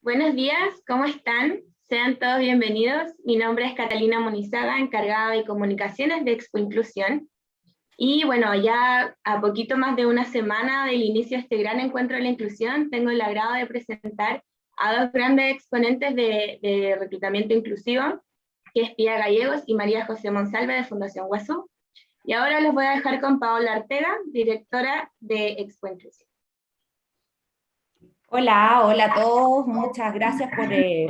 Buenos días, ¿cómo están? Sean todos bienvenidos. Mi nombre es Catalina Monizaga, encargada de comunicaciones de Expo Inclusión. Y bueno, ya a poquito más de una semana del inicio de este gran encuentro de la inclusión, tengo el agrado de presentar a dos grandes exponentes de reclutamiento inclusivo, que es Pía Gallegos y María José Monsalve de Fundación Guazú. Y ahora los voy a dejar con Paola Ortega, directora de Expo Inclusión. Hola a todos, muchas gracias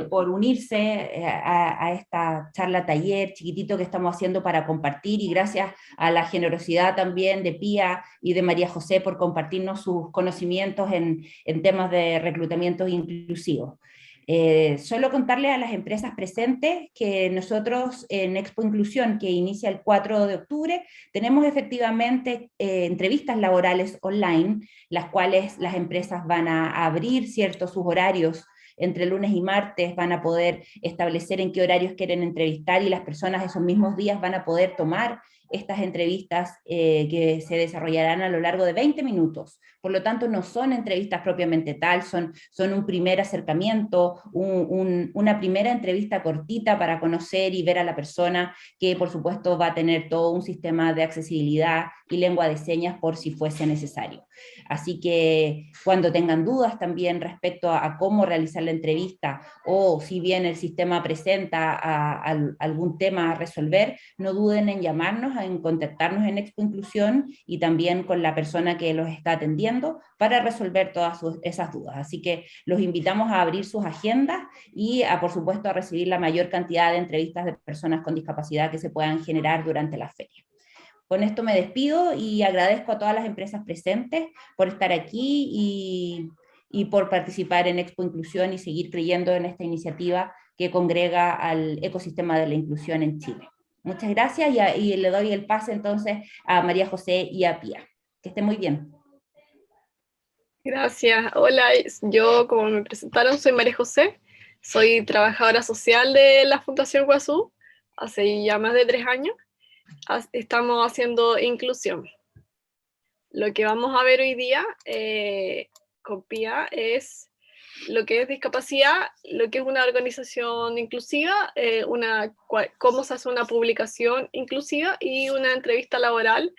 por unirse a esta charla taller chiquitito que estamos haciendo para compartir, y gracias a la generosidad también de Pía y de María José por compartirnos sus conocimientos en temas de reclutamiento inclusivo. Solo contarle a las empresas presentes que nosotros en Expo Inclusión, que inicia el 4 de octubre, tenemos efectivamente entrevistas laborales online, las cuales las empresas van a abrir, ¿cierto?, sus horarios entre lunes y martes, van a poder establecer en qué horarios quieren entrevistar, y las personas esos mismos días van a poder tomar estas entrevistas que se desarrollarán a lo largo de 20 minutos. Por lo tanto, no son entrevistas propiamente tal, son un primer acercamiento, una primera entrevista cortita para conocer y ver a la persona, que por supuesto va a tener todo un sistema de accesibilidad y lengua de señas por si fuese necesario. Así que cuando tengan dudas también respecto a cómo realizar la entrevista, o si bien el sistema presenta algún tema a resolver, no duden en llamarnos, en contactarnos en Expo Inclusión, y también con la persona que los está atendiendo para resolver todas esas dudas. Así que los invitamos a abrir sus agendas y por supuesto a recibir la mayor cantidad de entrevistas de personas con discapacidad que se puedan generar durante la feria. Con esto me despido y agradezco a todas las empresas presentes por estar aquí y por participar en Expo Inclusión y seguir creyendo en esta iniciativa que congrega al ecosistema de la inclusión en Chile. Muchas gracias, y le doy el pase entonces a María José y a Pía. Que estén muy bien. Gracias. Hola, yo, como me presentaron, soy María José, soy trabajadora social de la Fundación Guazú, hace ya más de 3 años. Estamos haciendo inclusión. Lo que vamos a ver hoy día con Pía es lo que es discapacidad, lo que es una organización inclusiva, cómo se hace una publicación inclusiva y una entrevista laboral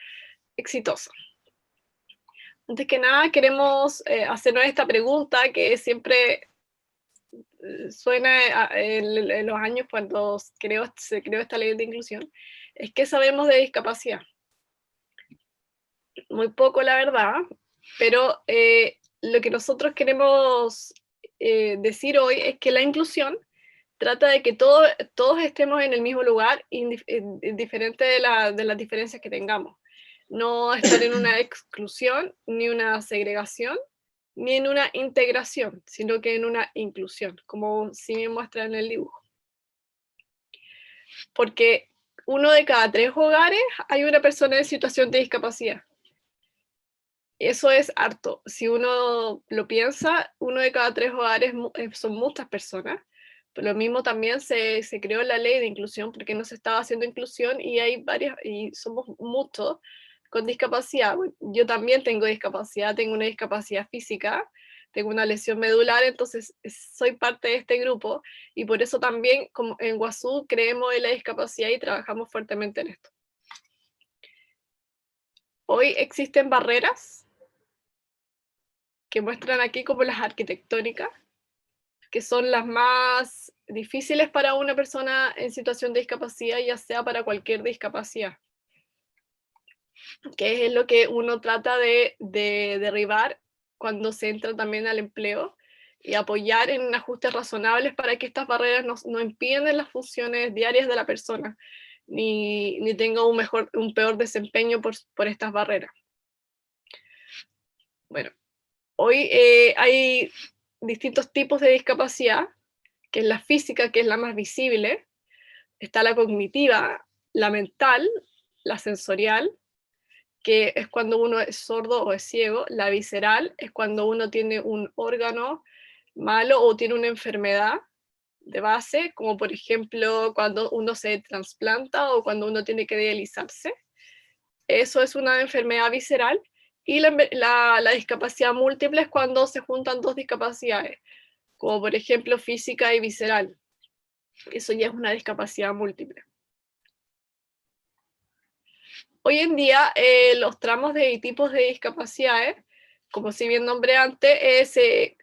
exitosa. Antes que nada, queremos hacernos esta pregunta que siempre suena en los años cuando se creó esta ley de inclusión. Es: ¿qué sabemos de discapacidad? Muy poco, la verdad, pero lo que nosotros queremos decir hoy es que la inclusión trata de que todos estemos en el mismo lugar, indiferente de las diferencias que tengamos. No estar en una exclusión, ni una segregación, ni en una integración, sino que en una inclusión, como sí me muestra en el dibujo. Porque 1 de cada 3 hogares hay una persona en situación de discapacidad. Eso es harto. Si uno lo piensa, 1 de cada 3 hogares son muchas personas. Pero lo mismo también se creó la ley de inclusión porque no se estaba haciendo inclusión, y hay varias, y somos muchos con discapacidad. Yo también tengo discapacidad, tengo una discapacidad física, tengo una lesión medular, entonces soy parte de este grupo, y por eso también como en Guazú creemos en la discapacidad y trabajamos fuertemente en esto. Hoy existen barreras que muestran aquí como las arquitectónicas, que son las más difíciles para una persona en situación de discapacidad, ya sea para cualquier discapacidad, que es lo que uno trata de derribar cuando se entra también al empleo, y apoyar en ajustes razonables para que estas barreras no impiden las funciones diarias de la persona, ni tenga un peor desempeño por estas barreras. Bueno, hoy hay distintos tipos de discapacidad, que es la física, que es la más visible, está la cognitiva, la mental, la sensorial, que es cuando uno es sordo o es ciego, la visceral es cuando uno tiene un órgano malo o tiene una enfermedad de base, como por ejemplo cuando uno se trasplanta o cuando uno tiene que dializarse. Eso es una enfermedad visceral. Y la discapacidad múltiple es cuando se juntan 2 discapacidades. como por ejemplo física y visceral. Eso ya es una discapacidad múltiple. Hoy en día los tramos y tipos de discapacidades, como si bien nombré antes, se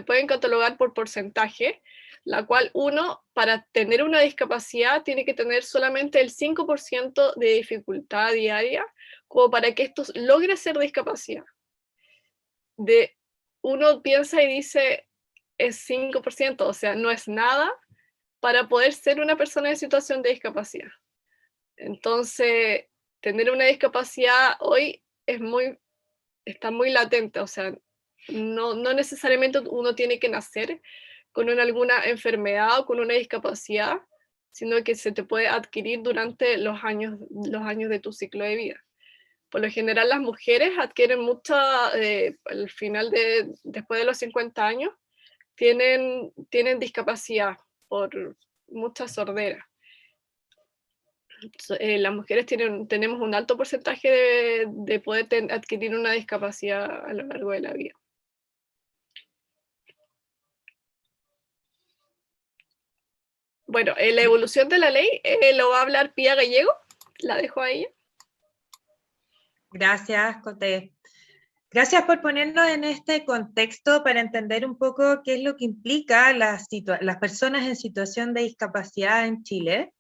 pueden catalogar por porcentaje, la cual uno, para tener una discapacidad, tiene que tener solamente el 5% de dificultad diaria, como para que esto logre ser discapacidad. Uno piensa y dice, es 5%, o sea, no es nada para poder ser una persona en situación de discapacidad. Entonces, tener una discapacidad hoy está muy latente, o sea, no necesariamente uno tiene que nacer con alguna enfermedad o con una discapacidad, sino que se te puede adquirir durante los años de tu ciclo de vida. Por lo general las mujeres adquieren al final después de los 50 años, tienen discapacidad por mucha sordera. Las mujeres tenemos un alto porcentaje de poder adquirir una discapacidad a lo largo de la vida. Bueno, la evolución de la ley lo va a hablar Pía Gallego, la dejo a ella. Gracias, Coté. Gracias por ponernos en este contexto para entender un poco qué es lo que implica las personas en situación de discapacidad en Chile.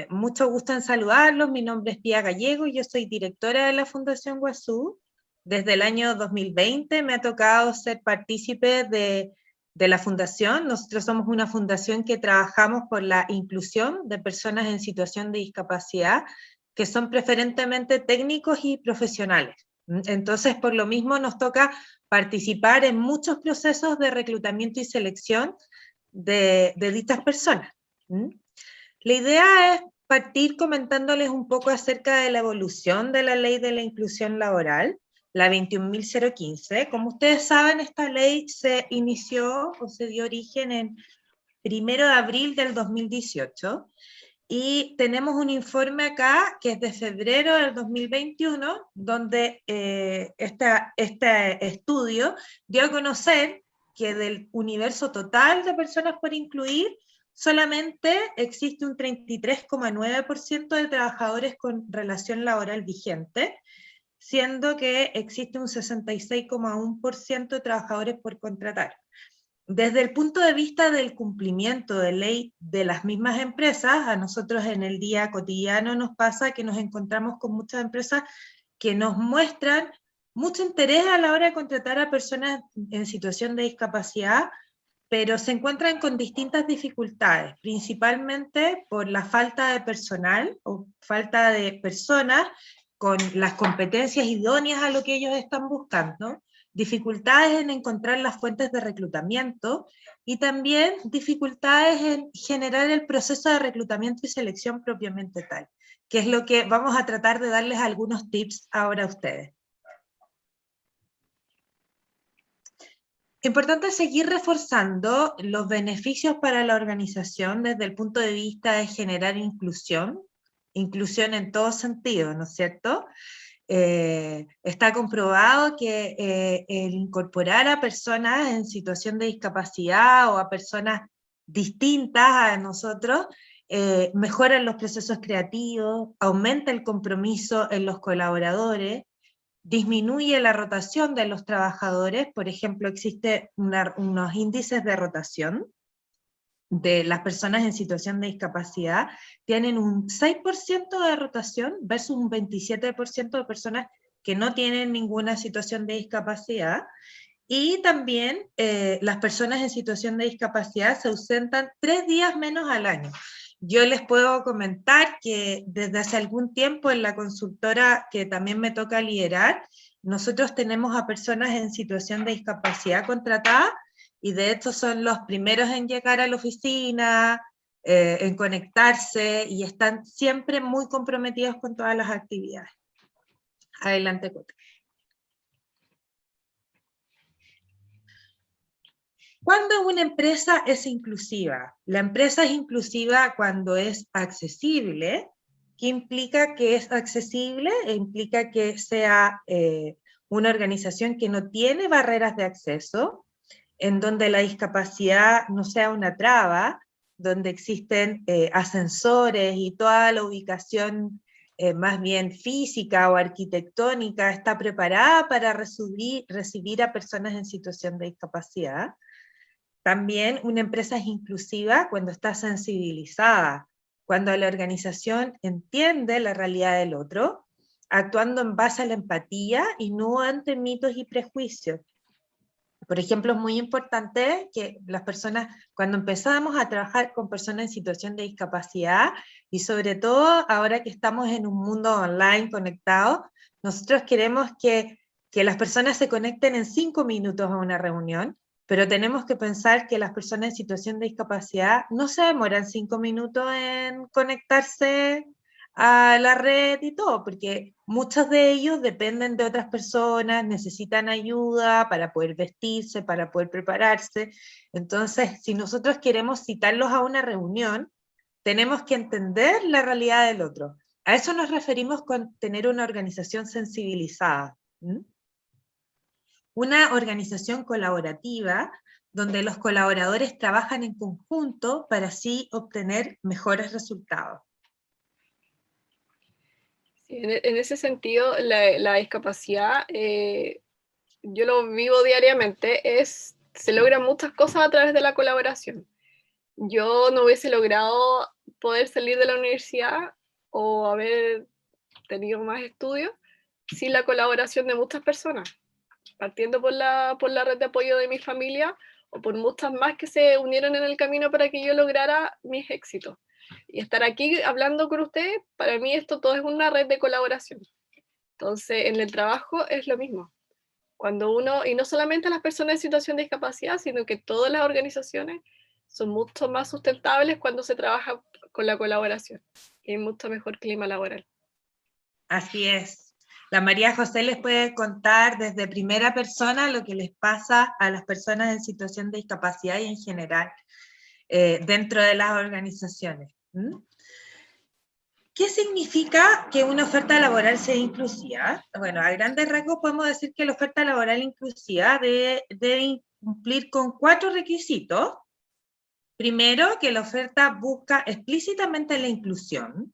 Mucho gusto en saludarlos, mi nombre es Pía Gallego y yo soy directora de la Fundación Guazú. Desde el año 2020 me ha tocado ser partícipe de la fundación. Nosotros somos una fundación que trabajamos por la inclusión de personas en situación de discapacidad, que son preferentemente técnicos y profesionales. Entonces, por lo mismo, nos toca participar en muchos procesos de reclutamiento y selección de dichas personas. La idea es partir comentándoles un poco acerca de la evolución de la Ley de la Inclusión Laboral, la 21.015. Como ustedes saben, esta ley se inició o se dio origen en 1 de abril del 2018, y tenemos un informe acá que es de febrero del 2021, donde este estudio dio a conocer que del universo total de personas por incluir, solamente existe un 33,9% de trabajadores con relación laboral vigente, siendo que existe un 66,1% de trabajadores por contratar. Desde el punto de vista del cumplimiento de ley de las mismas empresas, a nosotros en el día cotidiano nos pasa que nos encontramos con muchas empresas que nos muestran mucho interés a la hora de contratar a personas en situación de discapacidad, pero se encuentran con distintas dificultades, principalmente por la falta de personal o falta de personas con las competencias idóneas a lo que ellos están buscando, dificultades en encontrar las fuentes de reclutamiento y también dificultades en generar el proceso de reclutamiento y selección propiamente tal, que es lo que vamos a tratar de darles algunos tips ahora a ustedes. Importante seguir reforzando los beneficios para la organización desde el punto de vista de generar inclusión en todo sentido, ¿no es cierto? Está comprobado que el incorporar a personas en situación de discapacidad o a personas distintas a nosotros mejoran los procesos creativos, aumenta el compromiso en los colaboradores, disminuye la rotación de los trabajadores. Por ejemplo, existen unos índices de rotación de las personas en situación de discapacidad, tienen un 6% de rotación versus un 27% de personas que no tienen ninguna situación de discapacidad, y también las personas en situación de discapacidad se ausentan 3 días menos al año. Yo les puedo comentar que desde hace algún tiempo en la consultora que también me toca liderar, nosotros tenemos a personas en situación de discapacidad contratada, y de hecho son los primeros en llegar a la oficina, en conectarse, y están siempre muy comprometidos con todas las actividades. Adelante, Cote. ¿Cuándo una empresa es inclusiva? La empresa es inclusiva cuando es accesible. ¿Qué implica que es accesible? Implica que sea una organización que no tiene barreras de acceso, en donde la discapacidad no sea una traba, donde existen ascensores y toda la ubicación más bien física o arquitectónica está preparada para recibir a personas en situación de discapacidad. También una empresa es inclusiva cuando está sensibilizada, cuando la organización entiende la realidad del otro, actuando en base a la empatía y no ante mitos y prejuicios. Por ejemplo, es muy importante que las personas, cuando empezamos a trabajar con personas en situación de discapacidad, y sobre todo ahora que estamos en un mundo online conectado, nosotros queremos que las personas se conecten en 5 minutos a una reunión, pero tenemos que pensar que las personas en situación de discapacidad no se demoran 5 minutos en conectarse a la red y todo, porque muchos de ellos dependen de otras personas, necesitan ayuda para poder vestirse, para poder prepararse. Entonces, si nosotros queremos citarlos a una reunión, tenemos que entender la realidad del otro. A eso nos referimos con tener una organización sensibilizada. Una organización colaborativa donde los colaboradores trabajan en conjunto para así obtener mejores resultados. Sí, en ese sentido, la discapacidad, yo lo vivo diariamente, se logran muchas cosas a través de la colaboración. Yo no hubiese logrado poder salir de la universidad o haber tenido más estudios sin la colaboración de muchas personas, partiendo por la red de apoyo de mi familia o por muchas más que se unieron en el camino para que yo lograra mis éxitos. Y estar aquí hablando con ustedes, para mí esto todo es una red de colaboración. Entonces, en el trabajo es lo mismo. Cuando uno, y no solamente las personas en situación de discapacidad, sino que todas las organizaciones son mucho más sustentables cuando se trabaja con la colaboración. Y hay mucho mejor clima laboral. Así es. La María José les puede contar desde primera persona lo que les pasa a las personas en situación de discapacidad y en general dentro de las organizaciones. ¿Qué significa que una oferta laboral sea inclusiva? Bueno, a grandes rasgos podemos decir que la oferta laboral inclusiva debe cumplir con 4 requisitos. Primero, que la oferta busca explícitamente la inclusión,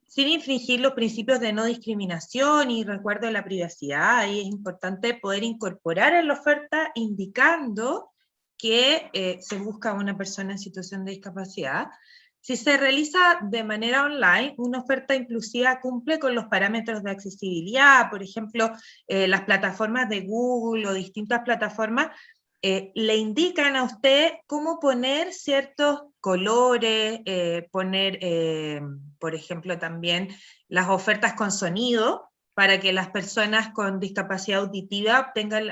sin infringir los principios de no discriminación y resguardo de la privacidad. Ahí es importante poder incorporar en la oferta indicando que se busca una persona en situación de discapacidad. Si se realiza de manera online, una oferta inclusiva cumple con los parámetros de accesibilidad, por ejemplo, las plataformas de Google o distintas plataformas le indican a usted cómo poner ciertos colores, poner, por ejemplo, también las ofertas con sonido, para que las personas con discapacidad auditiva tengan,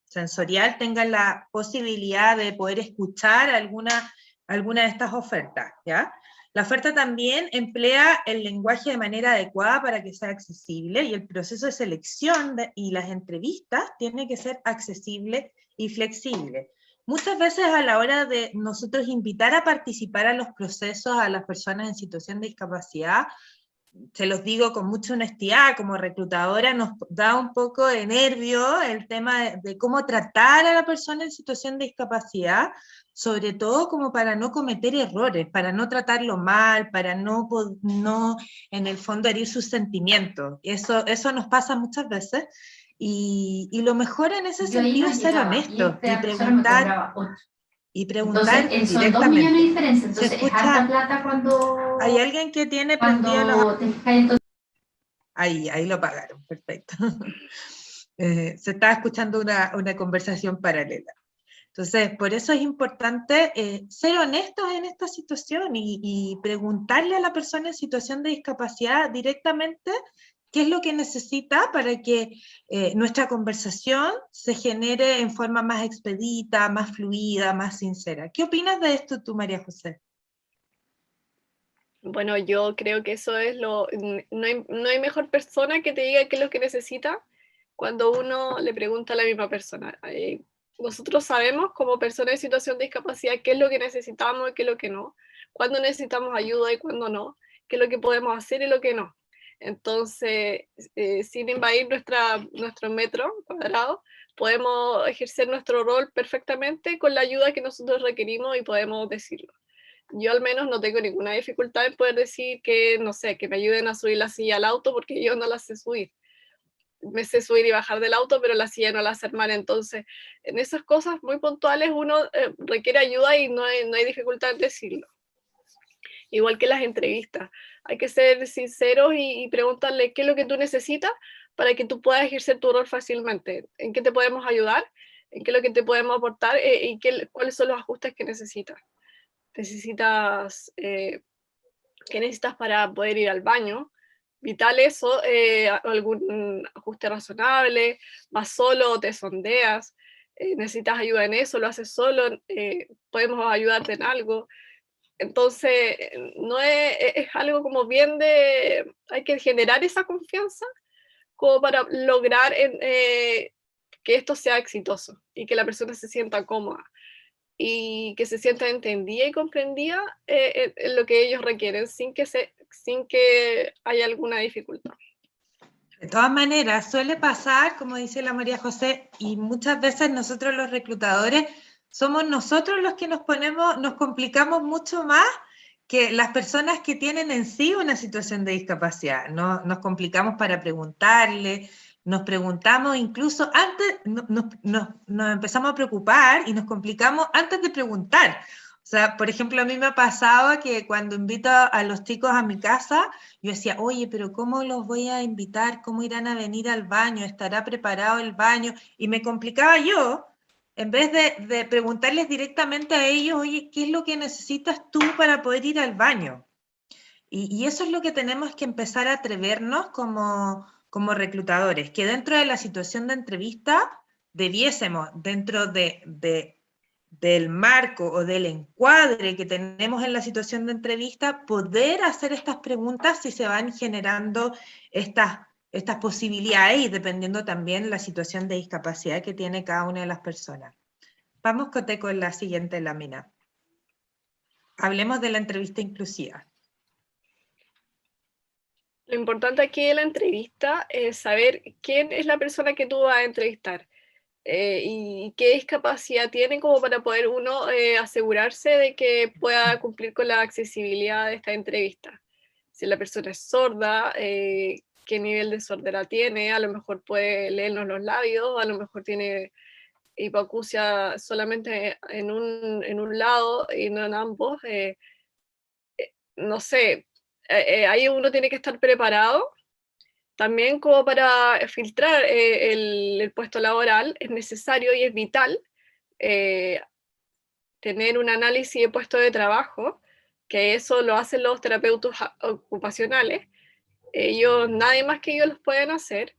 sensorial, tengan la posibilidad de poder escuchar alguna de estas ofertas, ¿ya? La oferta también emplea el lenguaje de manera adecuada para que sea accesible, y el proceso de selección y las entrevistas tiene que ser accesible y flexible. Muchas veces a la hora de nosotros invitar a participar a los procesos a las personas en situación de discapacidad, se los digo con mucha honestidad, como reclutadora nos da un poco de nervio el tema de cómo tratar a la persona en situación de discapacidad, sobre todo como para no cometer errores, para no tratarlo mal, para no en el fondo herir sus sentimientos. Eso nos pasa muchas veces, y lo mejor en ese sentido es ser honesto y preguntar entonces, son directamente. 2 millones de diferencia, entonces Se escucha, es harta plata cuando... ¿Hay alguien que tiene prendido los... Ahí lo pagaron, perfecto. Se estaba escuchando una conversación paralela. Entonces, por eso es importante ser honestos en esta situación y preguntarle a la persona en situación de discapacidad directamente qué es lo que necesita para que nuestra conversación se genere en forma más expedita, más fluida, más sincera. ¿Qué opinas de esto tú, María José? Bueno, yo creo que eso es no hay mejor persona que te diga qué es lo que necesita cuando uno le pregunta a la misma persona. Nosotros sabemos como personas en situación de discapacidad qué es lo que necesitamos y qué es lo que no, cuándo necesitamos ayuda y cuándo no, qué es lo que podemos hacer y lo que no. Entonces, sin invadir nuestro metro cuadrado, podemos ejercer nuestro rol perfectamente con la ayuda que nosotros requerimos y podemos decirlo. Yo al menos no tengo ninguna dificultad en poder decir que, no sé, que me ayuden a subir la silla al auto porque yo no la sé subir. Me sé subir y bajar del auto, pero la silla no la sé armar. Entonces, en esas cosas muy puntuales uno requiere ayuda y no hay dificultad en decirlo. Igual que las entrevistas. Hay que ser sinceros y preguntarle qué es lo que tú necesitas para que tú puedas ejercer tu rol fácilmente. ¿En qué te podemos ayudar? ¿En qué es lo que te podemos aportar? ¿Y cuáles son los ajustes que necesitas? ¿Qué necesitas para poder ir al baño? Vital eso, algún ajuste razonable, vas solo, te sondeas, necesitas ayuda en eso, lo haces solo, podemos ayudarte en algo. Entonces, no es algo como bien hay que generar esa confianza como para lograr que esto sea exitoso y que la persona se sienta cómoda y que se sienta entendida y comprendida en lo que ellos requieren sin que haya alguna dificultad. De todas maneras, suele pasar, como dice la María José, y muchas veces nosotros los reclutadores somos nosotros los que nos complicamos mucho más que las personas que tienen en sí una situación de discapacidad. Nos complicamos para preguntarle, nos preguntamos incluso antes, nos empezamos a preocupar y nos complicamos antes de preguntar. O sea, por ejemplo, a mí me ha pasado que cuando invito a los chicos a mi casa, yo decía, oye, pero ¿cómo los voy a invitar? ¿Cómo irán a venir al baño? ¿Estará preparado el baño? Y me complicaba yo, en vez de preguntarles directamente a ellos, oye, ¿qué es lo que necesitas tú para poder ir al baño? Y eso es lo que tenemos que empezar a atrevernos como reclutadores, que dentro de la situación de entrevista debiésemos, dentro del marco o del encuadre que tenemos en la situación de entrevista, poder hacer estas preguntas si se van generando estas posibilidades y dependiendo también la situación de discapacidad que tiene cada una de las personas. Vamos, Cote, con la siguiente lámina. Hablemos de la entrevista inclusiva. Lo importante aquí de la entrevista es saber quién es la persona que tú vas a entrevistar. Y qué discapacidad tiene como para poder uno asegurarse de que pueda cumplir con la accesibilidad de esta entrevista. Si la persona es sorda, qué nivel de sordera tiene, a lo mejor puede leernos los labios, a lo mejor tiene hipoacusia solamente en un lado y no en ambos, no sé, ahí uno tiene que estar preparado. También como para filtrar el puesto laboral es necesario y es vital tener un análisis de puesto de trabajo, que eso lo hacen los terapeutas ocupacionales. Nadie más que ellos los pueden hacer,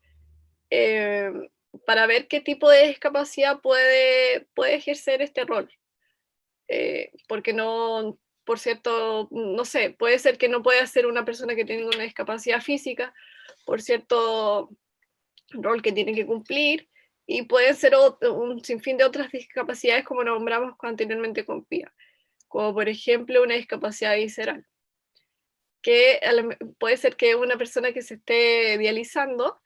para ver qué tipo de discapacidad puede ejercer este rol. Porque no, por cierto, no sé, puede ser que no pueda ser una persona que tenga una discapacidad física, por cierto rol que tienen que cumplir, y pueden ser un sinfín de otras discapacidades como nombramos anteriormente con PIA, como por ejemplo una discapacidad visceral, que puede ser que una persona que se esté dializando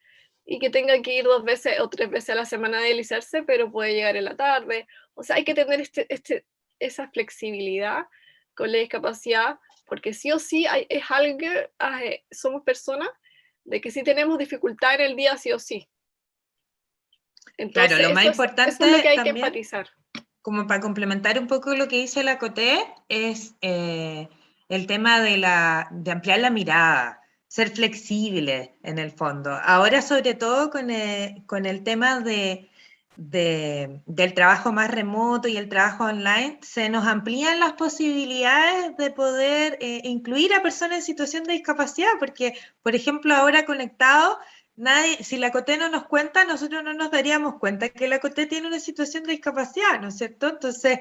y que tenga que ir 2 veces o 3 veces a la semana a dializarse, pero puede llegar en la tarde. O sea, hay que tener esa flexibilidad con la discapacidad, porque sí o sí es algo que somos personas de que sí tenemos dificultad en el día sí o sí. Entonces, claro, lo más importante eso es lo que hay también, que enfatizar. Como para complementar un poco lo que dice la Coté, es el tema de ampliar la mirada, ser flexible en el fondo. Ahora, sobre todo con el tema del trabajo más remoto y el trabajo online, se nos amplían las posibilidades de poder incluir a personas en situación de discapacidad, porque, por ejemplo, ahora conectados, si la Coté no nos cuenta, nosotros no nos daríamos cuenta que la Coté tiene una situación de discapacidad, ¿no es cierto? Entonces,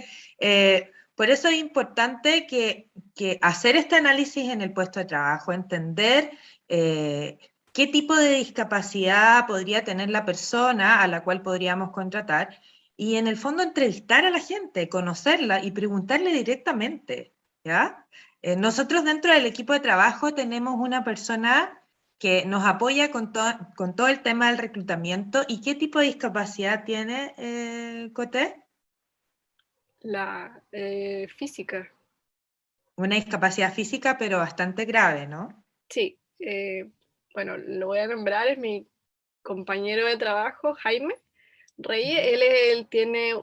por eso es importante que hacer este análisis en el puesto de trabajo, entender qué tipo de discapacidad podría tener la persona a la cual podríamos contratar, y en el fondo entrevistar a la gente, conocerla y preguntarle directamente, ¿ya? Nosotros dentro del equipo de trabajo tenemos una persona que nos apoya con todo el tema del reclutamiento. ¿Y qué tipo de discapacidad tiene Coté? La física. Una discapacidad física, pero bastante grave, ¿no? Sí, bueno, lo voy a nombrar, es mi compañero de trabajo, Jaime Reyes. Él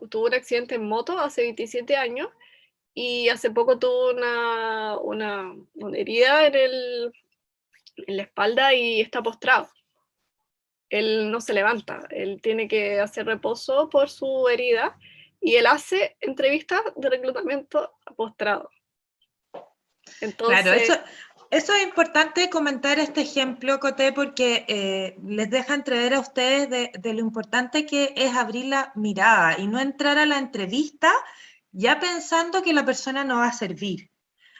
tuvo un accidente en moto hace 27 años y hace poco tuvo una herida en la espalda y está postrado. Él no se levanta, él tiene que hacer reposo por su herida y él hace entrevistas de reclutamiento postrado. Entonces, claro, eso es importante comentar este ejemplo, Coté, porque les deja entrever a ustedes de lo importante que es abrir la mirada y no entrar a la entrevista ya pensando que la persona no va a servir.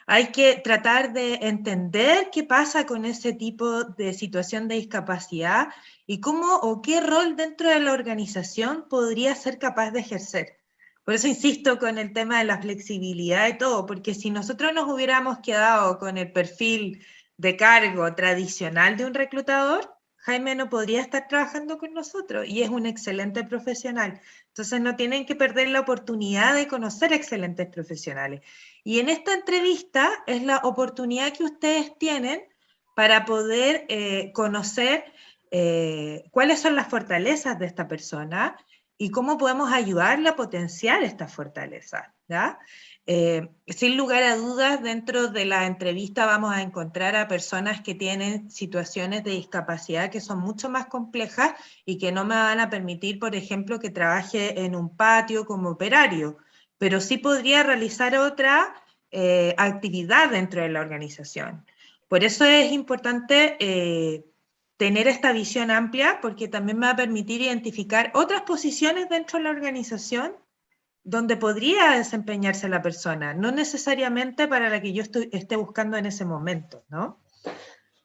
Hay que tratar de entender qué pasa con ese tipo de situación de discapacidad y cómo o qué rol dentro de la organización podría ser capaz de ejercer. Por eso insisto con el tema de la flexibilidad y todo, porque si nosotros nos hubiéramos quedado con el perfil de cargo tradicional de un reclutador, Jaime no podría estar trabajando con nosotros y es un excelente profesional. Entonces no tienen que perder la oportunidad de conocer excelentes profesionales. Y en esta entrevista es la oportunidad que ustedes tienen para poder conocer cuáles son las fortalezas de esta persona y cómo podemos ayudarle a potenciar estas fortalezas, ¿ya? Sin lugar a dudas, dentro de la entrevista vamos a encontrar a personas que tienen situaciones de discapacidad que son mucho más complejas y que no me van a permitir, por ejemplo, que trabaje en un patio como operario, pero sí podría realizar otra actividad dentro de la organización. Por eso es importante tener esta visión amplia, porque también me va a permitir identificar otras posiciones dentro de la organización donde podría desempeñarse la persona, no necesariamente para la que yo esté buscando en ese momento, ¿no?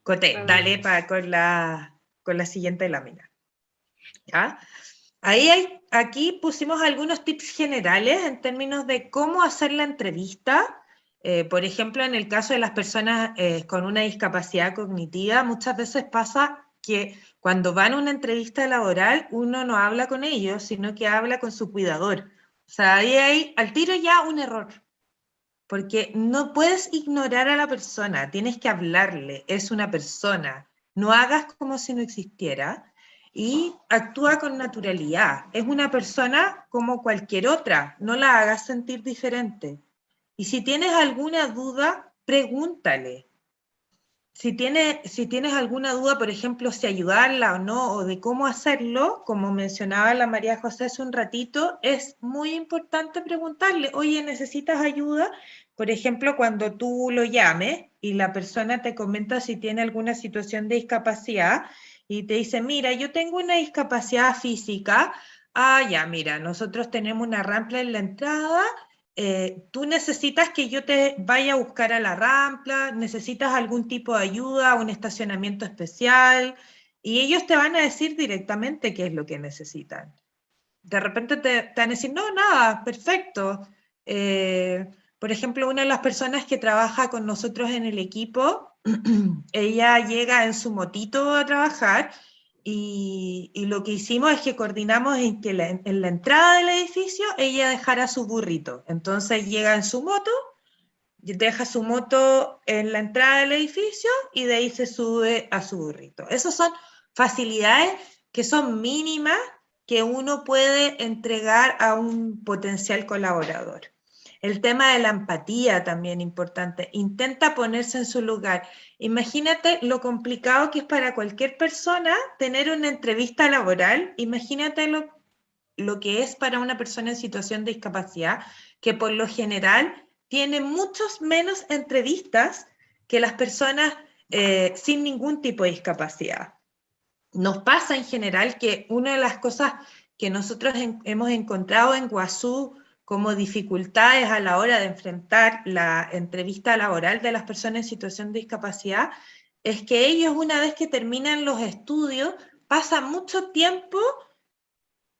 Coté, dale con la siguiente lámina. ¿Ya? Aquí pusimos algunos tips generales en términos de cómo hacer la entrevista. Por ejemplo, en el caso de las personas con una discapacidad cognitiva, muchas veces pasa que cuando van a una entrevista laboral, uno no habla con ellos, sino que habla con su cuidador. O sea, ahí hay al tiro ya un error, porque no puedes ignorar a la persona, tienes que hablarle, es una persona, no hagas como si no existiera y actúa con naturalidad, es una persona como cualquier otra, no la hagas sentir diferente. Y si tienes alguna duda, pregúntale. Si tienes alguna duda, por ejemplo, si ayudarla o no, o de cómo hacerlo, como mencionaba la María José hace un ratito, es muy importante preguntarle, oye, ¿necesitas ayuda? Por ejemplo, cuando tú lo llames y la persona te comenta si tiene alguna situación de discapacidad y te dice, mira, yo tengo una discapacidad física, ya, mira, nosotros tenemos una rampa en la entrada, tú necesitas que yo te vaya a buscar a la rampa, necesitas algún tipo de ayuda, un estacionamiento especial, y ellos te van a decir directamente qué es lo que necesitan. De repente te van a decir, no, nada, perfecto. Por ejemplo, una de las personas que trabaja con nosotros en el equipo, ella llega en su motito a trabajar, y lo que hicimos es que coordinamos en que en la entrada del edificio ella dejara su burrito. Entonces llega en su moto, deja su moto en la entrada del edificio y de ahí se sube a su burrito. Esas son facilidades que son mínimas que uno puede entregar a un potencial colaborador. El tema de la empatía también importante. Intenta ponerse en su lugar. Imagínate lo complicado que es para cualquier persona tener una entrevista laboral. Imagínate lo que es para una persona en situación de discapacidad, que por lo general tiene muchos menos entrevistas que las personas sin ningún tipo de discapacidad. Nos pasa en general que una de las cosas que nosotros hemos encontrado en Guazú como dificultades a la hora de enfrentar la entrevista laboral de las personas en situación de discapacidad, es que ellos una vez que terminan los estudios, pasan mucho tiempo,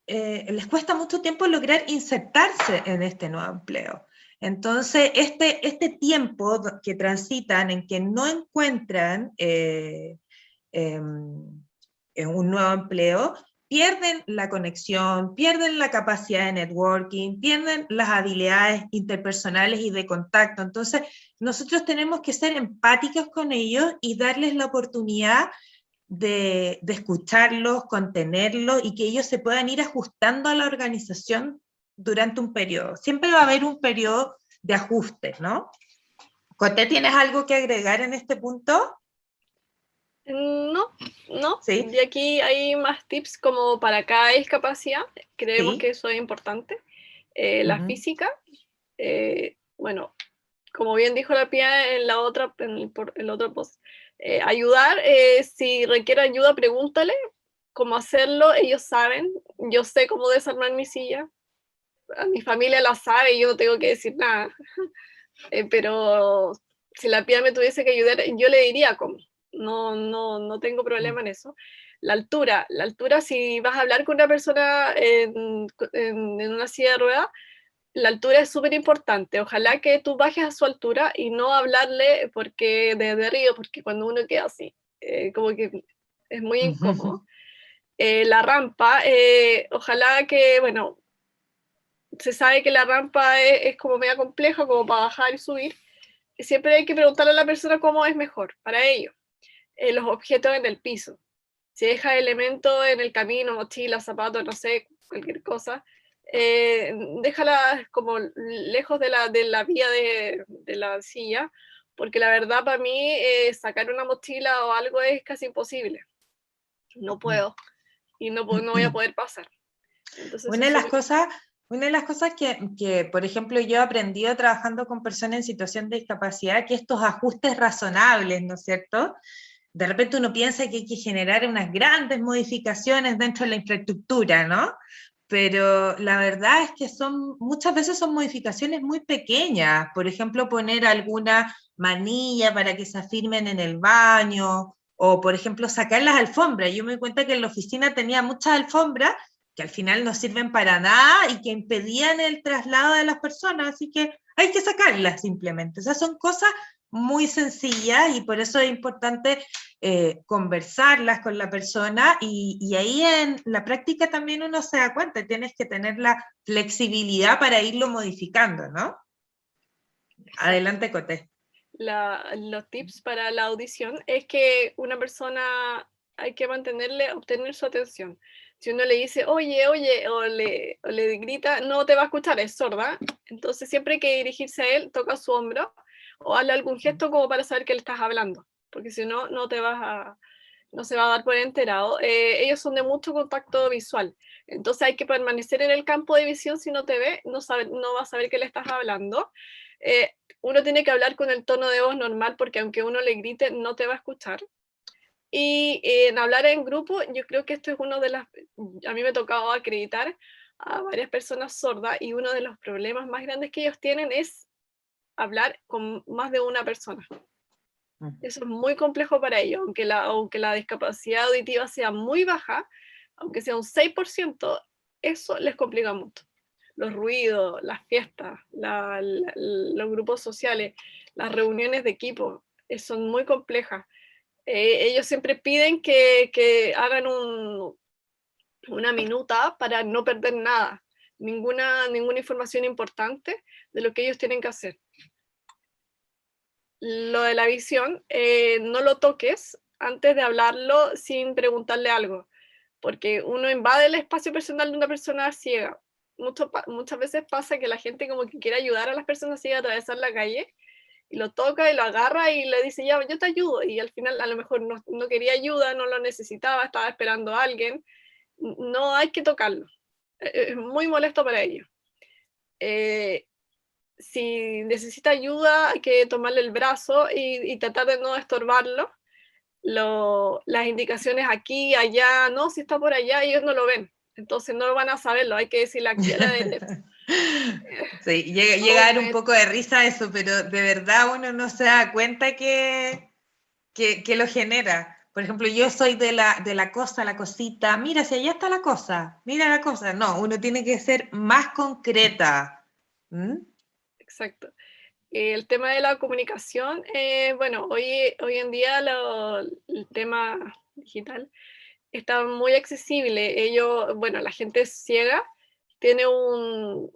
les cuesta mucho tiempo lograr insertarse en este nuevo empleo. Entonces, este tiempo que transitan en que no encuentran en un nuevo empleo, pierden la conexión, pierden la capacidad de networking, pierden las habilidades interpersonales y de contacto. Entonces, nosotros tenemos que ser empáticos con ellos y darles la oportunidad de escucharlos, contenerlos y que ellos se puedan ir ajustando a la organización durante un periodo. Siempre va a haber un periodo de ajuste, ¿no? Coté, ¿tienes algo que agregar en este punto? No, ¿Sí? y aquí hay más tips como para cada discapacidad, creemos ¿Sí? que eso es importante. La física, bueno, como bien dijo la Pía en la otra, en el otro post, ayudar, si requiere ayuda, pregúntale cómo hacerlo, ellos saben, yo sé cómo desarmar mi silla, a mi familia la sabe y yo no tengo que decir nada, pero si la Pía me tuviese que ayudar, yo le diría cómo, no tengo problema en eso. La altura, si vas a hablar con una persona en una silla de ruedas, la altura es súper importante. Ojalá que tú bajes a su altura y no hablarle porque de arriba, porque cuando uno queda así, como que es muy incómodo. La rampa, ojalá que, bueno, se sabe que la rampa es como media compleja, como para bajar y subir. Siempre hay que preguntarle a la persona cómo es mejor para ello. Los objetos en el piso. Si deja elementos en el camino, mochila, zapatos, no sé, cualquier cosa, déjala como lejos de la vía de la silla, porque la verdad para mí sacar una mochila o algo es casi imposible. No puedo y no voy a poder pasar. Entonces, Una de las cosas que, por ejemplo, yo he aprendido trabajando con personas en situación de discapacidad, que estos ajustes razonables, ¿no es cierto? De repente uno piensa que hay que generar unas grandes modificaciones dentro de la infraestructura, ¿no? Pero la verdad es que muchas veces son modificaciones muy pequeñas. Por ejemplo, poner alguna manilla para que se afirmen en el baño, o por ejemplo, sacar las alfombras. Yo me di cuenta que en la oficina tenía muchas alfombras que al final no sirven para nada y que impedían el traslado de las personas, así que hay que sacarlas simplemente. O sea, son cosas muy sencillas y por eso es importante conversarlas con la persona y ahí en la práctica también uno se da cuenta, tienes que tener la flexibilidad para irlo modificando, ¿no? Adelante, Coté. Los tips para la audición es que una persona hay que obtener su atención. Si uno le dice, oye, o le grita, no te va a escuchar, es sorda. Entonces siempre hay que dirigirse a él, toca su hombro o hazle algún gesto como para saber que le estás hablando, porque si no, no se va a dar por enterado. Ellos son de mucho contacto visual, entonces hay que permanecer en el campo de visión. Si no te ve, no va a saber que le estás hablando. Uno tiene que hablar con el tono de voz normal, porque aunque uno le grite, no te va a escuchar. Y en hablar en grupo, yo creo que esto es a mí me tocaba acreditar a varias personas sordas, y uno de los problemas más grandes que ellos tienen es hablar con más de una persona. Eso es muy complejo para ellos, aunque la discapacidad auditiva sea muy baja, aunque sea un 6%, eso les complica mucho. Los ruidos, las fiestas, los grupos sociales, las reuniones de equipo, son muy complejas. Ellos siempre piden que hagan una minuta para no perder nada, ninguna información importante de lo que ellos tienen que hacer. Lo de la visión, no lo toques antes de hablarlo sin preguntarle algo, porque uno invade el espacio personal de una persona ciega. Muchas veces pasa que la gente como que quiere ayudar a las personas ciegas a atravesar la calle, y lo toca y lo agarra y le dice, ya, yo te ayudo, y al final a lo mejor no quería ayuda, no lo necesitaba, estaba esperando a alguien. No hay que tocarlo, es muy molesto para ellos. Si necesita ayuda, hay que tomarle el brazo y tratar de no estorbarlo. Las indicaciones aquí, allá, no, si está por allá, ellos no lo ven, entonces no van a saberlo, hay que decirle aquí a la derecha. Sí, llega a dar un poco de risa eso, pero de verdad uno no se da cuenta que lo genera. Por ejemplo, yo soy de la cosa, la cosita, mira, si allá está la cosa, mira la cosa. No, uno tiene que ser más concreta. ¿Mm? Exacto. El tema de la comunicación, bueno, hoy en día el tema digital está muy accesible. Bueno, la gente ciega tiene un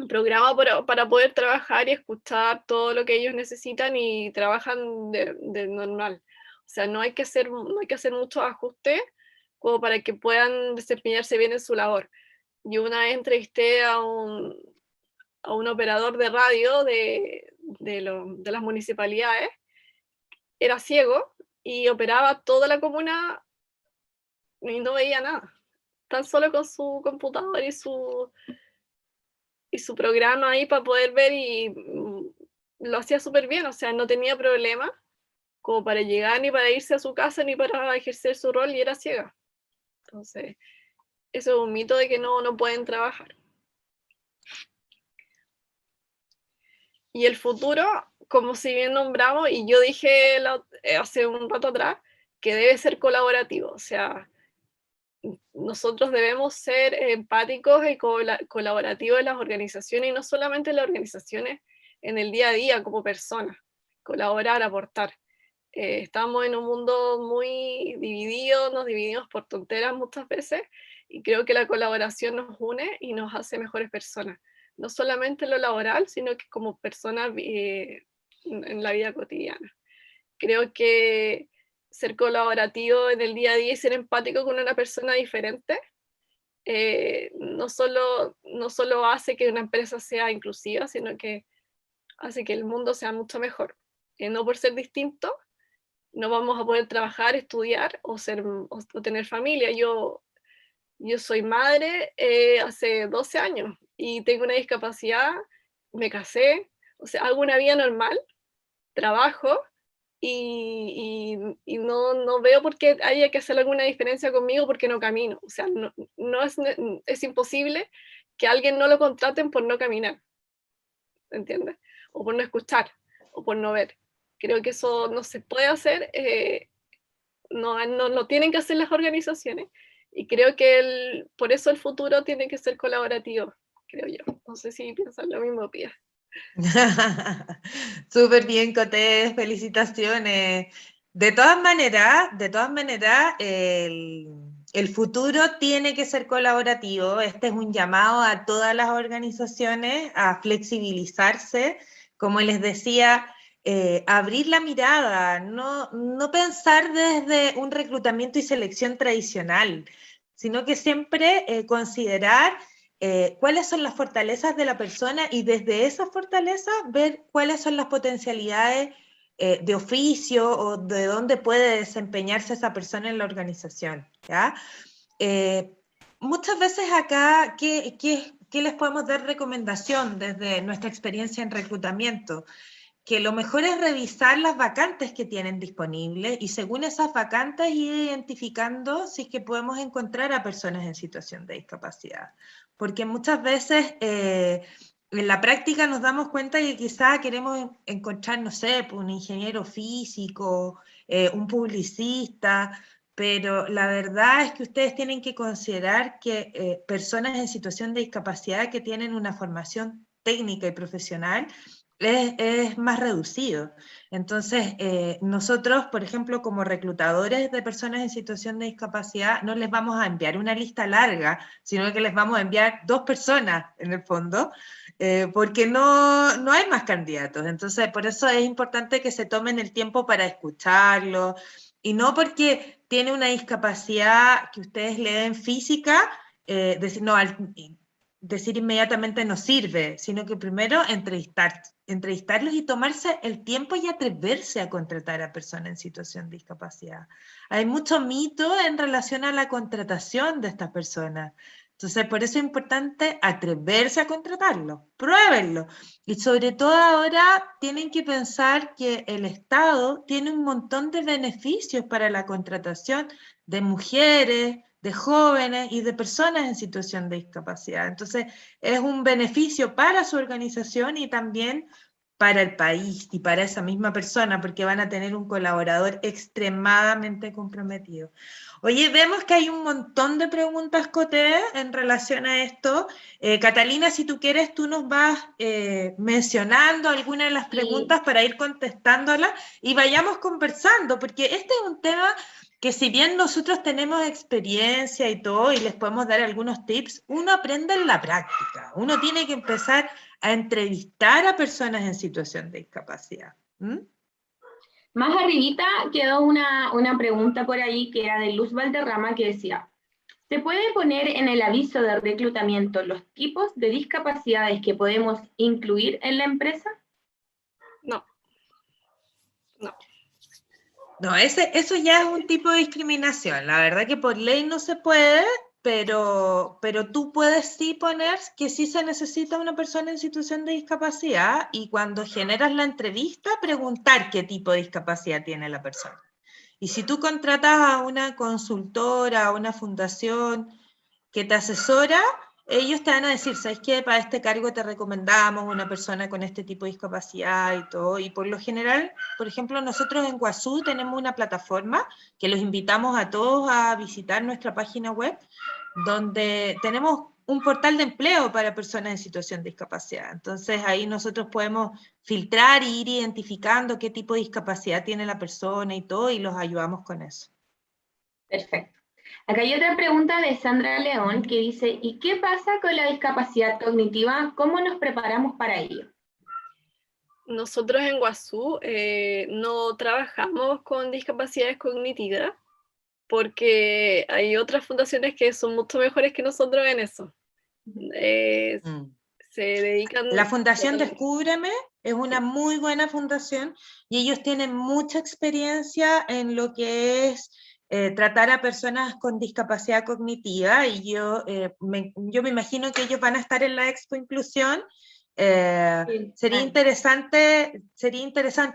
programa para poder trabajar y escuchar todo lo que ellos necesitan y trabajan de normal. O sea, no hay que hacer muchos ajustes como para que puedan desempeñarse bien en su labor. Yo una vez entrevisté a un operador de radio de las municipalidades, era ciego y operaba toda la comuna y no veía nada, tan solo con su computador y su programa ahí para poder ver, y lo hacía súper bien, o sea, no tenía problema como para llegar ni para irse a su casa ni para ejercer su rol, y era ciega. Entonces, eso es un mito de que no pueden trabajar. Y el futuro, como si bien nombramos, y yo dije hace un rato atrás, que debe ser colaborativo, o sea, nosotros debemos ser empáticos y colaborativos en las organizaciones, y no solamente en las organizaciones, en el día a día como personas, colaborar, aportar. Estamos en un mundo muy dividido, nos dividimos por tonteras muchas veces, y creo que la colaboración nos une y nos hace mejores personas, no solamente en lo laboral, sino que como personas en la vida cotidiana. Creo que ser colaborativo en el día a día y ser empático con una persona diferente no solo hace que una empresa sea inclusiva, sino que hace que el mundo sea mucho mejor. No por ser distinto no vamos a poder trabajar, estudiar o tener familia. Yo soy madre hace 12 años y tengo una discapacidad, me casé, o sea, hago una vida normal, trabajo, y no veo por qué haya que hacer alguna diferencia conmigo porque no camino. O sea, es imposible que a alguien no lo contraten por no caminar, ¿entiendes? O por no escuchar, o por no ver. Creo que eso no se puede hacer, no lo tienen que hacer las organizaciones, y creo que por eso el futuro tiene que ser colaborativo, creo yo. No sé si piensan lo mismo, Pía. Súper bien, Coté, felicitaciones. De todas maneras, el futuro tiene que ser colaborativo. Este es un llamado a todas las organizaciones a flexibilizarse, como les decía, abrir la mirada, no pensar desde un reclutamiento y selección tradicional, sino que siempre considerar cuáles son las fortalezas de la persona, y desde esas fortalezas ver cuáles son las potencialidades de oficio o de dónde puede desempeñarse esa persona en la organización, ¿ya? Muchas veces acá, ¿qué les podemos dar recomendación desde nuestra experiencia en reclutamiento? Que lo mejor es revisar las vacantes que tienen disponibles, y según esas vacantes ir identificando si es que podemos encontrar a personas en situación de discapacidad. Porque muchas veces en la práctica nos damos cuenta que quizá queremos encontrar, no sé, un ingeniero físico, un publicista, pero la verdad es que ustedes tienen que considerar que personas en situación de discapacidad que tienen una formación técnica y profesional es más reducido. Entonces, nosotros, por ejemplo, como reclutadores de personas en situación de discapacidad, no les vamos a enviar una lista larga, sino que les vamos a enviar 2 personas, en el fondo, porque no hay más candidatos. Entonces, por eso es importante que se tomen el tiempo para escucharlo, y no porque tiene una discapacidad que ustedes le den física, decir inmediatamente no sirve, sino que primero entrevistarlos y tomarse el tiempo y atreverse a contratar a personas en situación de discapacidad. Hay mucho mito en relación a la contratación de estas personas. Entonces, por eso es importante atreverse a contratarlo, pruébenlo. Y sobre todo ahora tienen que pensar que el Estado tiene un montón de beneficios para la contratación de mujeres, de jóvenes y de personas en situación de discapacidad. Entonces, es un beneficio para su organización y también para el país y para esa misma persona, porque van a tener un colaborador extremadamente comprometido. Oye, vemos que hay un montón de preguntas, Coté, en relación a esto. Catalina, si tú quieres, tú nos vas mencionando algunas de las preguntas para ir contestándolas y vayamos conversando, porque este es un tema que si bien nosotros tenemos experiencia y todo, y les podemos dar algunos tips, uno aprende en la práctica. Uno tiene que empezar a entrevistar a personas en situación de discapacidad. Más arribita quedó una pregunta por ahí que era de Luz Valderrama que decía, ¿se puede poner en el aviso de reclutamiento los tipos de discapacidades que podemos incluir en la empresa? No. No, eso ya es un tipo de discriminación. La verdad que por ley no se puede, pero tú puedes sí poner que sí se necesita una persona en situación de discapacidad y cuando generas la entrevista preguntar qué tipo de discapacidad tiene la persona. Y si tú contratas a una consultora, a una fundación que te asesora, ellos te van a decir, ¿sabes qué? Para este cargo te recomendamos una persona con este tipo de discapacidad y todo. Y por lo general, por ejemplo, nosotros en WASU tenemos una plataforma que los invitamos a todos a visitar nuestra página web, donde tenemos un portal de empleo para personas en situación de discapacidad. Entonces ahí nosotros podemos filtrar e ir identificando qué tipo de discapacidad tiene la persona y todo, y los ayudamos con eso. Perfecto. Acá hay otra pregunta de Sandra León que dice, ¿y qué pasa con la discapacidad cognitiva? ¿Cómo nos preparamos para ello? Nosotros en WASU no trabajamos con discapacidades cognitivas porque hay otras fundaciones que son mucho mejores que nosotros en eso. Se dedican... La Fundación Descúbreme es una muy buena fundación y ellos tienen mucha experiencia en lo que es tratar a personas con discapacidad cognitiva y yo me imagino que ellos van a estar en la Expo Inclusión. Sería interesante,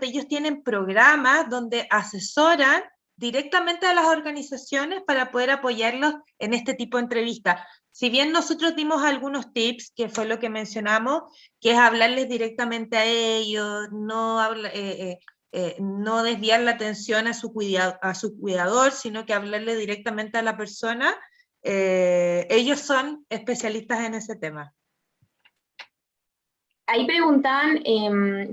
ellos tienen programas donde asesoran directamente a las organizaciones para poder apoyarlos en este tipo de entrevistas. Si bien nosotros dimos algunos tips, que fue lo que mencionamos, que es hablarles directamente a ellos, no desviar la atención a su cuidador, sino que hablarle directamente a la persona, ellos son especialistas en ese tema. Ahí preguntaban,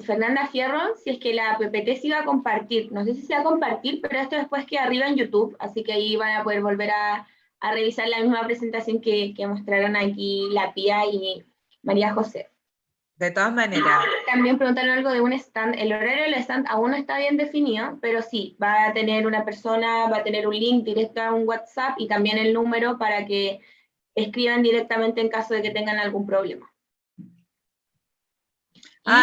Fernanda Fierro, si es que la PPT se iba a compartir. No sé si se va a compartir, pero esto después queda arriba en YouTube, así que ahí van a poder volver a revisar la misma presentación que mostraron aquí la Pía y María José. De todas maneras. También preguntaron algo de un stand. El horario del stand aún no está bien definido, pero sí, va a tener una persona, va a tener un link directo a un WhatsApp y también el número para que escriban directamente en caso de que tengan algún problema.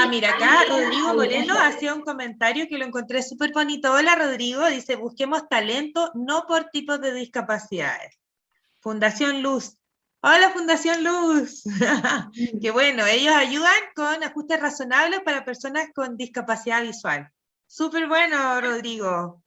Mira, acá Rodrigo Moreno hacía un comentario que lo encontré súper bonito. Hola Rodrigo, dice, busquemos talento, no por tipos de discapacidades. Fundación Luz. Hola Fundación Luz. Qué bueno, ellos ayudan con ajustes razonables para personas con discapacidad visual. Súper bueno, Rodrigo.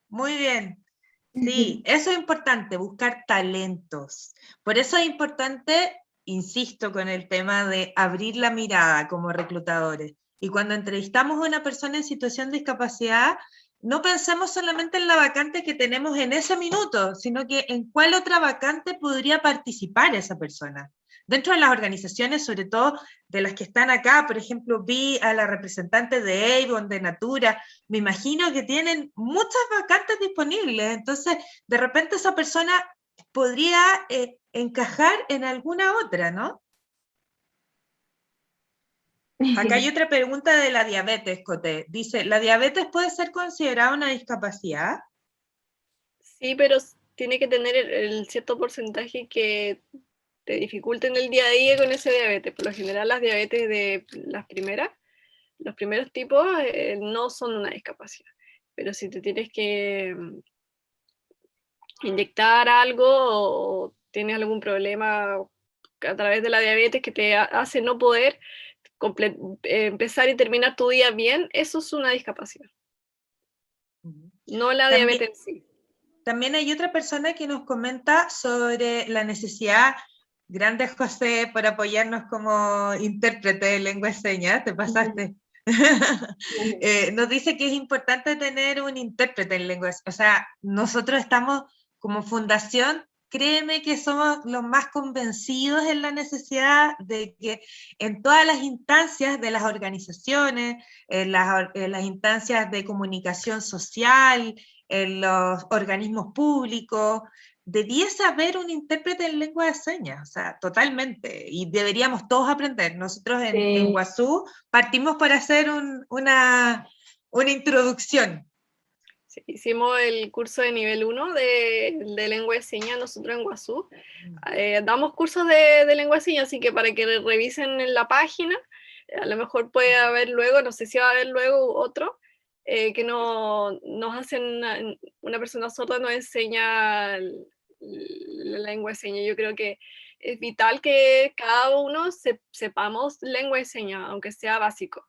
Muy bien. Sí, eso es importante, buscar talentos. Por eso es importante, insisto con el tema de abrir la mirada como reclutadores. Y cuando entrevistamos a una persona en situación de discapacidad, no pensemos solamente en la vacante que tenemos en ese minuto, sino que en cuál otra vacante podría participar esa persona. Dentro de las organizaciones, sobre todo de las que están acá, por ejemplo, vi a la representante de Avon, de Natura, me imagino que tienen muchas vacantes disponibles, entonces de repente esa persona podría encajar en alguna otra, ¿no? Acá hay otra pregunta de la diabetes, Coté. Dice, ¿la diabetes puede ser considerada una discapacidad? Sí, pero tiene que tener el cierto porcentaje que te dificulte en el día a día con ese diabetes. Por lo general, las diabetes de los primeros tipos no son una discapacidad. Pero si te tienes que inyectar algo o tienes algún problema a través de la diabetes que te hace no poder empezar y terminar tu día bien, eso es una discapacidad. No la diabetes en sí. También hay otra persona que nos comenta sobre la necesidad, grande José, por apoyarnos como intérprete de lengua de señas, te pasaste. Nos dice que es importante tener un intérprete en lengua. O sea, nosotros estamos como fundación, créeme que somos los más convencidos en la necesidad de que en todas las instancias de las organizaciones, en las instancias de comunicación social, en los organismos públicos, debiese haber un intérprete en lengua de señas, o sea, totalmente, y deberíamos todos aprender. Nosotros en Guazú partimos para hacer una introducción. Sí, hicimos el curso de nivel 1 de lengua de señas nosotros en Guazú. Damos cursos de lengua de señas, así que para que revisen en la página, a lo mejor puede haber luego, no sé si va a haber luego otro, que nos hacen, una persona sorda nos enseña la lengua de señas. Yo creo que es vital que cada uno sepamos lengua de señas, aunque sea básico.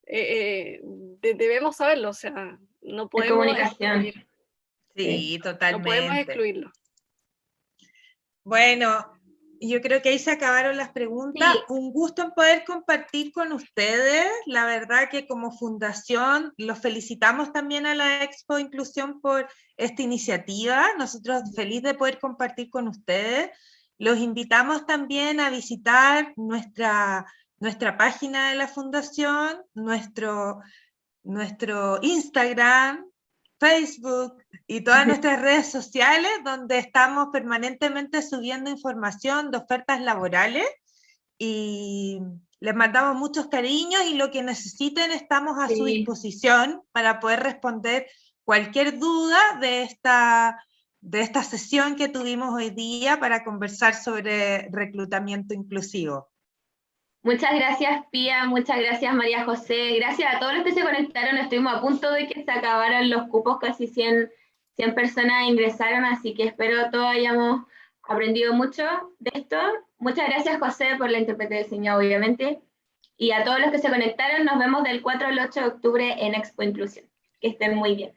Debemos saberlo, o sea, no podemos comunicación. excluir. Sí, totalmente. No podemos excluirlo. Bueno, yo creo que ahí se acabaron las preguntas. Sí. Un gusto en poder compartir con ustedes. La verdad que como fundación los felicitamos también a la Expo Inclusión por esta iniciativa. Nosotros felices de poder compartir con ustedes. Los invitamos también a visitar nuestra página de la fundación, nuestro Instagram, Facebook y todas nuestras redes sociales, donde estamos permanentemente subiendo información de ofertas laborales, y les mandamos muchos cariños, y lo que necesiten estamos a su disposición para poder responder cualquier duda de esta sesión que tuvimos hoy día para conversar sobre reclutamiento inclusivo. Muchas gracias, Pía, muchas gracias, María José, gracias a todos los que se conectaron. Estuvimos a punto de que se acabaran los cupos, casi 100 personas ingresaron, así que espero todos hayamos aprendido mucho de esto. Muchas gracias, José, por la intérprete de señas, obviamente, y a todos los que se conectaron. Nos vemos del 4 al 8 de octubre en Expo Inclusión. Que estén muy bien.